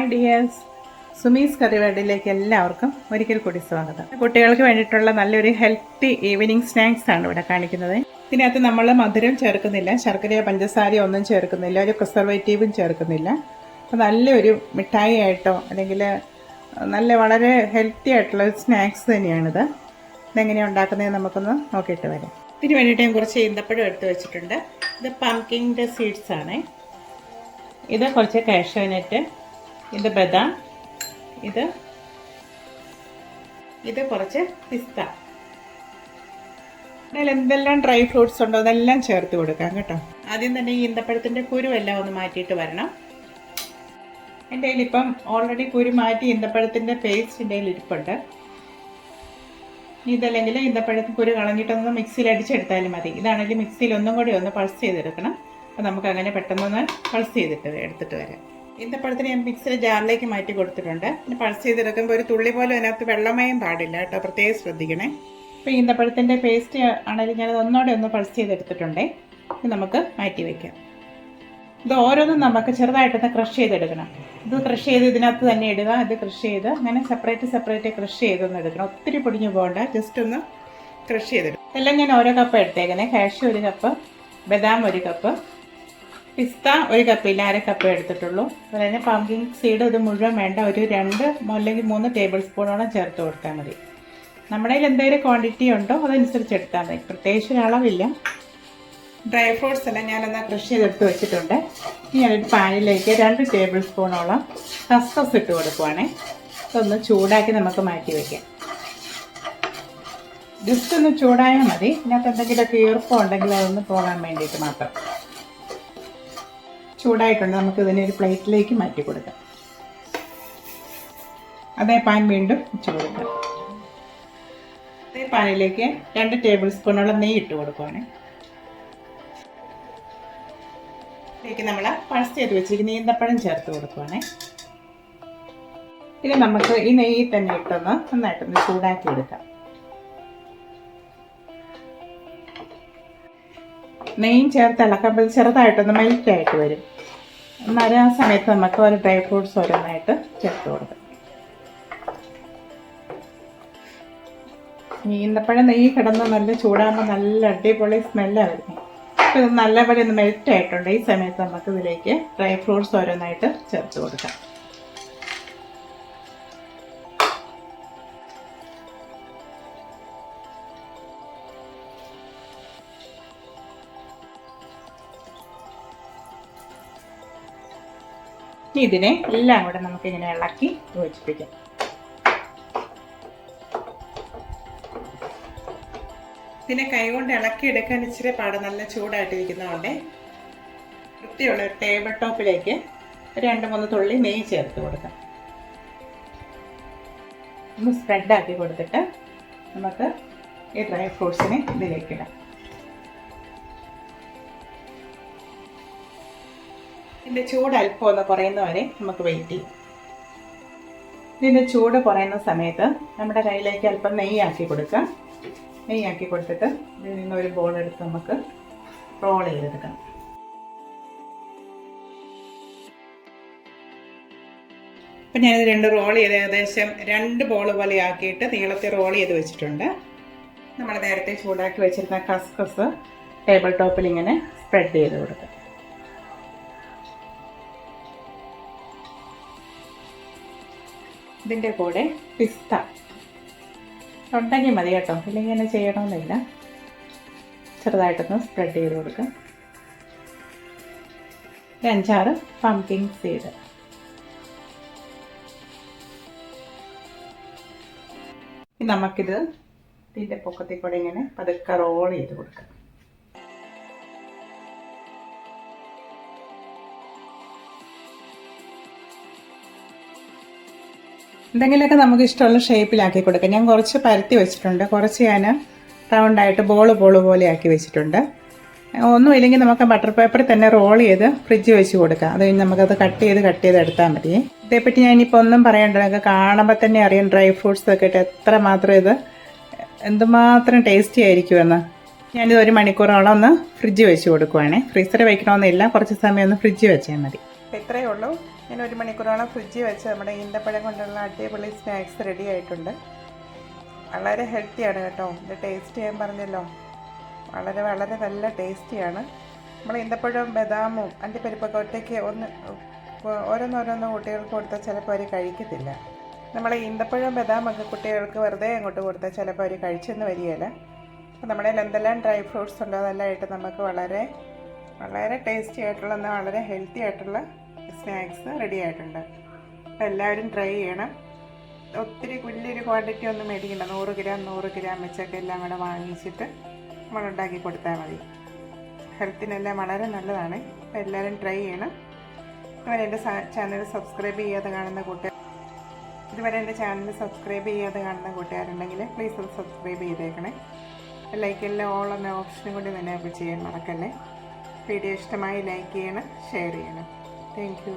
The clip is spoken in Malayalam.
ഹായ് ഡിയേഴ്സ്, സുമീസ് കറിവേഡിലേക്ക് എല്ലാവർക്കും ഒരിക്കൽ കൂടി സ്വാഗതം. കുട്ടികൾക്ക് വേണ്ടിയിട്ടുള്ള നല്ലൊരു ഹെൽത്തി ഈവനിങ് സ്നാക്സ് ആണ് ഇവിടെ കാണിക്കുന്നത്. ഇതിനകത്ത് നമ്മൾ മധുരം ചേർക്കുന്നില്ല, ശർക്കരയോ പഞ്ചസാരയോ ഒന്നും ചേർക്കുന്നില്ല, ഒരു പ്രിസർവേറ്റീവും ചേർക്കുന്നില്ല. അപ്പോൾ നല്ലൊരു മിഠായി ആയിട്ടോ അല്ലെങ്കിൽ വളരെ ഹെൽത്തി ആയിട്ടുള്ള ഒരു സ്നാക്സ് തന്നെയാണിത്. ഇതെങ്ങനെയാണ് ഉണ്ടാക്കുന്നത് നമുക്കൊന്ന് നോക്കിയിട്ട് വരാം. ഇതിന് വേണ്ടിയിട്ട് ഞാൻ കുറച്ച് ഈന്തപ്പഴം എടുത്ത് വെച്ചിട്ടുണ്ട്. ഇത് പംകിൻ്റെ സീഡ്സ് ആണ്. ഇത് കുറച്ച് കാഷ്യൂനട്ട്, ഇത് ബദാം, ഇത് കുറച്ച് പിസ്ത. അതിൽ എന്തെല്ലാം ഡ്രൈ ഫ്രൂട്ട്സ് ഉണ്ടോ അതെല്ലാം ചേർത്ത് കൊടുക്കാം കേട്ടോ. ആദ്യം തന്നെ ഈ ഈന്തപ്പഴത്തിൻ്റെ കുരുവെല്ലാം ഒന്ന് മാറ്റിയിട്ട് വരണം. എൻ്റെ കയ്യിലിപ്പം ഓൾറെഡി കുരു മാറ്റി ഈന്തപ്പഴത്തിൻ്റെ പേസ്റ്റ് എൻ്റെ കയ്യിൽ ഇരിപ്പുണ്ട്. ഇതല്ലെങ്കിൽ ഈന്തപ്പഴത്തിന് കുരു കളഞ്ഞിട്ടൊന്ന് മിക്സിയിൽ അടിച്ചെടുത്താലും മതി. ഇതാണെങ്കിൽ മിക്സിയിൽ ഒന്നും കൂടി ഒന്ന് പൾസ് ചെയ്തെടുക്കണം. അപ്പോൾ നമുക്ക് അങ്ങനെ പെട്ടെന്നൊന്ന് പൾസ് ചെയ്തിട്ട് എടുത്തിട്ട് വരാം. ഈന്തപ്പഴത്തിന് ഞാൻ മിക്സിയിൽ ജാറിലേക്ക് മാറ്റി കൊടുത്തിട്ടുണ്ട്. പിന്നെ പൾസ് ചെയ്തെടുക്കുമ്പോൾ ഒരു തുള്ളി പോലും അതിനകത്ത് വെള്ളമയം പാടില്ല കേട്ടോ, പ്രത്യേകം ശ്രദ്ധിക്കണേ. അപ്പോൾ ഈന്തപ്പഴത്തിൻ്റെ പേസ്റ്റ് ആണെങ്കിലും ഞാനത് ഒന്നോടെ ഒന്ന് പൾസ് ചെയ്തെടുത്തിട്ടുണ്ടേ. ഇത് നമുക്ക് മാറ്റി വയ്ക്കാം. ഇത് ഓരോന്നും നമുക്ക് ചെറുതായിട്ടൊന്ന് ക്രഷ് ചെയ്തെടുക്കണം. ഇത് ക്രഷ് ചെയ്ത് ഇതിനകത്ത് തന്നെ ഇടുക. ഇത് ക്രഷ് ചെയ്ത് അങ്ങനെ സെപ്പറേറ്റ് ക്രഷ് ചെയ്തൊന്ന് എടുക്കണം. ഒത്തിരി പൊടിഞ്ഞു പോകണ്ട, ജസ്റ്റ് ഒന്ന് ക്രഷ് ചെയ്തെടുക്കും. എല്ലാം ഞാൻ ഓരോ കപ്പ് എടുത്തേക്കണേ. കാഷ്യൂ 1 കപ്പ്, ബദാം 1 കപ്പ്, പിസ്ത 1 കപ്പില്ല, 1/2 കപ്പ് എടുത്തിട്ടുള്ളൂ. അതുപോലെ തന്നെ പംകിൻ സീഡ് ഇത് മുഴുവൻ വേണ്ട, ഒരു 2 അല്ലെങ്കിൽ 3 ടേബിൾ സ്പൂണോളം ചേർത്ത് കൊടുത്താൽ മതി. നമ്മുടെ കയ്യിൽ എന്തെങ്കിലും ക്വാണ്ടിറ്റി ഉണ്ടോ അതനുസരിച്ച് എടുത്താൽ മതി, പ്രത്യേകിച്ച് ഒരളവില്ല. ഡ്രൈ ഫ്രൂട്ട്സ് എല്ലാം ഞാനൊന്ന് ക്രഷ് ചെയ്തെടുത്ത് വെച്ചിട്ടുണ്ട്. ഇനി ഞാനൊരു പാനിലേക്ക് 2 ടേബിൾ സ്പൂണോളം കസ്കസ് ഇട്ട് കൊടുക്കുവാണേ. ഇതൊന്ന് ചൂടാക്കി നമുക്ക് മാറ്റി വയ്ക്കാം. ജസ്റ്റ് ഒന്ന് ചൂടായാൽ മതി. ഇതിനകത്ത് എന്തെങ്കിലുമൊക്കെ ഈർപ്പം ഉണ്ടെങ്കിൽ അതൊന്ന് പോകാൻ വേണ്ടിയിട്ട് മാത്രം. ചൂടായിട്ടുണ്ട്, നമുക്ക് ഇതിനൊരു പ്ലേറ്റിലേക്ക് മാറ്റി കൊടുക്കാം. അതേ പാൻ വീണ്ടും വെച്ച് കൊടുക്കാം. അതേ പാനിലേക്ക് 2 ടേബിൾ സ്പൂണോളം നെയ്യ് ഇട്ട് കൊടുക്കുവാണേ. ഇതിലേക്ക് നമ്മൾ പൾസ് ചെയ്ത് വെച്ചിരിക്കുന്ന ഈന്തപ്പഴം ചേർത്ത് കൊടുക്കുവാണേ. ഇത് നമുക്ക് ഈ നെയ്യിൽ തന്നെ ഇട്ടൊന്ന് നന്നായിട്ടൊന്ന് ചൂടാക്കി എടുക്കാം. നെയ്യും ചേർത്ത് ഇളക്കുമ്പോൾ ചെറുതായിട്ടൊന്ന് മെൽറ്റായിട്ട് വരും. എന്നാൽ ആ സമയത്ത് നമുക്ക് ഒരു ഡ്രൈ ഫ്രൂട്ട്സ് ഓരോന്നായിട്ട് ചേർത്ത് കൊടുക്കാം. ഈന്തപ്പഴം നെയ്യ് കിടന്ന് നല്ല ചൂടാകുമ്പോൾ നല്ല അടിപൊളി സ്മെല്ലാണ് വരുന്നത്. അപ്പോൾ ഇത് നല്ലപോലെ ഒന്ന് മെൽറ്റായിട്ടുണ്ട്. ഈ സമയത്ത് നമുക്ക് ഇതിലേക്ക് ഡ്രൈ ഫ്രൂട്ട്സ് ഓരോന്നായിട്ട് ചേർത്ത് കൊടുക്കാം. ഇതിനെ എല്ലാം കൂടെ നമുക്കിങ്ങനെ ഇളക്കി യോജിപ്പിക്കാം. ഇതിനെ കൈകൊണ്ട് ഇളക്കിയെടുക്കാൻ ഇച്ചിരി പാട്, നല്ല ചൂടായിട്ടിരിക്കുന്നതുകൊണ്ട് വൃത്തിയുള്ള ഒരു ടേബിൾ ടോപ്പിലേക്ക് 2-3 തുള്ളി നെയ്യ് ചേർത്ത് കൊടുക്കാം. ഒന്ന് സ്പ്രെഡാക്കി കൊടുത്തിട്ട് നമുക്ക് ഈ ഡ്രൈ ഫ്രൂട്ട്സിനെ ഇതിലേക്കിടാം. ഇതിൻ്റെ ചൂട് അല്പം ഒന്ന് കുറയുന്നവരെ നമുക്ക് വെയിറ്റ് ചെയ്യും. ഇതിൻ്റെ ചൂട് കുറയുന്ന സമയത്ത് നമ്മുടെ കയ്യിലേക്ക് അല്പം നെയ്യാക്കി കൊടുക്കാം. നെയ്യാക്കി കൊടുത്തിട്ട് ഇതിൽ നിന്ന് ഒരു ബോൾ എടുത്ത് നമുക്ക് റോൾ ചെയ്തെടുക്കാം. അപ്പം ഞാനിത് 2 റോൾ ചെയ്ത് ഏകദേശം 2 ബോൾ പോലെ ആക്കിയിട്ട് നീളത്തിൽ റോൾ ചെയ്ത് വെച്ചിട്ടുണ്ട്. നമ്മൾ നേരത്തെ ചൂടാക്കി വെച്ചിരുന്ന കസ്കസ് ടേബിൾ ടോപ്പിൽ ഇങ്ങനെ സ്പ്രെഡ് ചെയ്ത് കൊടുക്കാം. ഇതിൻ്റെ കൂടെ പിസ്ത ഉണ്ടെങ്കിൽ മതി കേട്ടോ, ഇല്ലെങ്കിൽ ഇങ്ങനെ ചെയ്യണമെന്നില്ല. ചെറുതായിട്ടൊന്ന് സ്പ്രെഡ് ചെയ്ത് കൊടുക്കാം. 5-6 പംകിൻ സീഡ്. നമുക്കിത് ഇതിൻ്റെ പൊക്കത്തിൽ കൂടെ ഇങ്ങനെ പതുക്കെ റോൾ ചെയ്ത് കൊടുക്കാം. എന്തെങ്കിലുമൊക്കെ നമുക്ക് ഇഷ്ടമുള്ള ഷേപ്പിലാക്കി കൊടുക്കാം. ഞാൻ കുറച്ച് പരത്തി വെച്ചിട്ടുണ്ട്, കുറച്ച് ഞാൻ റൗണ്ടായിട്ട് ബോള് പോലെ ആക്കി വെച്ചിട്ടുണ്ട്. ഒന്നുമില്ലെങ്കിൽ നമുക്ക് ബട്ടർ പേപ്പറിൽ തന്നെ റോൾ ചെയ്ത് ഫ്രിഡ്ജ് വെച്ച് കൊടുക്കാം. അത് കഴിഞ്ഞ് നമുക്കത് കട്ട് ചെയ്ത് എടുത്താൽ മതി. ഇതേപ്പറ്റി ഞാൻ ഇനിയിപ്പോൾ ഒന്നും പറയണ്ട, നിങ്ങൾക്ക് കാണുമ്പോൾ തന്നെ അറിയാം ഡ്രൈ ഫ്രൂട്ട്സ് ഒക്കെ ഇട്ട് എന്തുമാത്രം ടേസ്റ്റി ആയിരിക്കുമെന്ന്. ഞാനിത് 1 മണിക്കൂറോളം ഒന്ന് ഫ്രിഡ്ജ് വെച്ച് കൊടുക്കുവാണേ. ഫ്രീസറിൽ വയ്ക്കണമെന്നില്ല, കുറച്ച് സമയം ഒന്ന് ഫ്രിഡ്ജ് വെച്ചാൽ മതി. അപ്പോൾ ഇത്രയേ ഉള്ളൂ. ഇങ്ങനെ 1 മണിക്കൂറോളം ഫ്രിഡ്ജിൽ വെച്ച് നമ്മുടെ ഈന്തപ്പഴം കൊണ്ടുള്ള അടിപൊളി സ്നാക്സ് റെഡി ആയിട്ടുണ്ട്. വളരെ ഹെൽത്തിയാണ് കേട്ടോ. ഇത് ടേസ്റ്റ് ഞാൻ പറഞ്ഞല്ലോ, വളരെ വളരെ നല്ല ടേസ്റ്റിയാണ്. നമ്മൾ ഈന്തപ്പഴവും ബദാമും അണ്ടിപ്പരിപ്പൊക്കെ ഒറ്റയ്ക്ക് ഓരോന്നോരോന്ന് കുട്ടികൾക്ക് കൊടുത്താൽ ചിലപ്പോൾ അവർ കഴിക്കത്തില്ല. നമ്മൾ ഈന്തപ്പഴവും ബദാമൊക്കെ കുട്ടികൾക്ക് വെറുതെ അങ്ങോട്ട് കൊടുത്താൽ ചിലപ്പോൾ അവർ കഴിച്ചെന്ന് വരികയില്ല. അപ്പോൾ നമ്മുടെ എന്തെല്ലാം ഡ്രൈ ഫ്രൂട്ട്സ് ഉണ്ടോ അതെല്ലാം ആയിട്ട് നമുക്ക് വളരെ വളരെ ടേസ്റ്റി ആയിട്ടുള്ള എന്നാൽ വളരെ ഹെൽത്തി ആയിട്ടുള്ള സ്നാക്സ് റെഡി ആയിട്ടുണ്ട്. അപ്പോൾ എല്ലാവരും ട്രൈ ചെയ്യണം. ഒത്തിരി വലിയൊരു ക്വാണ്ടിറ്റി ഒന്നും മേടിക്കണ്ട, 100 ഗ്രാം വെച്ചൊക്കെ എല്ലാം കൂടെ വാങ്ങിച്ചിട്ട് നമ്മൾ ഉണ്ടാക്കി കൊടുത്താൽ മതി. ഹെൽത്തിനെല്ലാം വളരെ നല്ലതാണ്. അപ്പോൾ എല്ലാവരും ട്രൈ ചെയ്യണം. ഇതുവരെ എൻ്റെ ചാനൽ സബ്സ്ക്രൈബ് ചെയ്യാതെ കാണുന്ന കൂട്ടുകാരുണ്ടെങ്കിൽ പ്ലീസ് ഒന്ന് സബ്സ്ക്രൈബ് ചെയ്തേക്കണേ. ലൈക്കെല്ലാം ഓൾ എന്ന ഓപ്ഷനും കൂടി എനേബിൾ ചെയ്യാൻ മറക്കല്ലേ. വീഡിയോ ഇഷ്ടമായി ലൈക്ക് ചെയ്യണം, ഷെയർ ചെയ്യണം. Thank you.